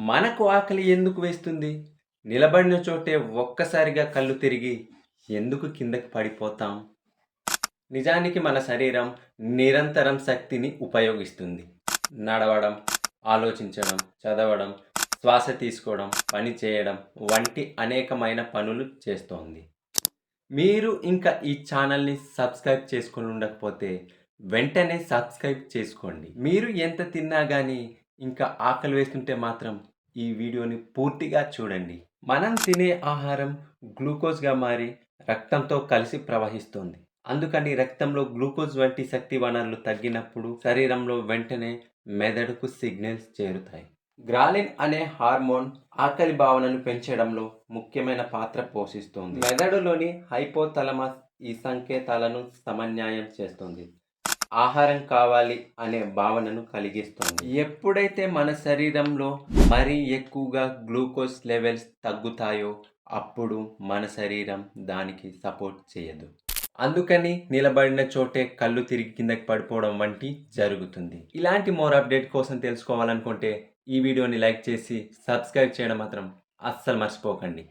మనకు ఆకలి ఎందుకు వేస్తుంది? నిలబడిన చోటే ఒక్కసారిగా కళ్ళు తిరిగి ఎందుకు కిందకి పడిపోతాం? నిజానికి మన శరీరం నిరంతరం శక్తిని ఉపయోగిస్తుంది. నడవడం, ఆలోచించడం, చదవడం, శ్వాస తీసుకోవడం, పని చేయడం వంటి అనేకమైన పనులు చేస్తోంది. మీరు ఇంకా ఈ ఛానల్‌ని సబ్స్క్రైబ్ చేసుకొని ఉండకపోతే వెంటనే సబ్స్క్రైబ్ చేసుకోండి. మీరు ఎంత తిన్నా గానీ ఇంకా ఆకలి వేస్తుంటే మాత్రం ఈ వీడియోని పూర్తిగా చూడండి. మనం తినే ఆహారం గ్లూకోజ్‌గా మారి రక్తంతో కలిసి ప్రవహిస్తుంది. అందుకని రక్తంలో గ్లూకోజ్ వంటి శక్తి వనరులు తగ్గినప్పుడు శరీరంలో వెంటనే మెదడుకు సిగ్నల్స్ చేరుతాయి. గ్రాలిన్ అనే హార్మోన్ ఆకలి భావనను పెంచడంలో ముఖ్యమైన పాత్ర పోషిస్తుంది. మెదడులోని హైపోథాలమస్ ఈ సంకేతాలను సమన్వయం చేస్తుంది. ఆహారం కావాలి అనే భావనను కలిగిస్తుంది. ఎప్పుడైతే మన శరీరంలో మరీ ఎక్కువగా గ్లూకోజ్ లెవెల్స్ తగ్గుతాయో అప్పుడు మన శరీరం దానికి సపోర్ట్ చేయదు. అందుకని నిలబడిన చోటే కళ్ళు తిరిగి కిందకి పడిపోవడం వంటి జరుగుతుంది. ఇలాంటి మోర్ అప్డేట్ కోసం తెలుసుకోవాలనుకుంటే ఈ వీడియోని లైక్ చేసి సబ్స్క్రైబ్ చేయడం మాత్రం అస్సలు మర్చిపోకండి.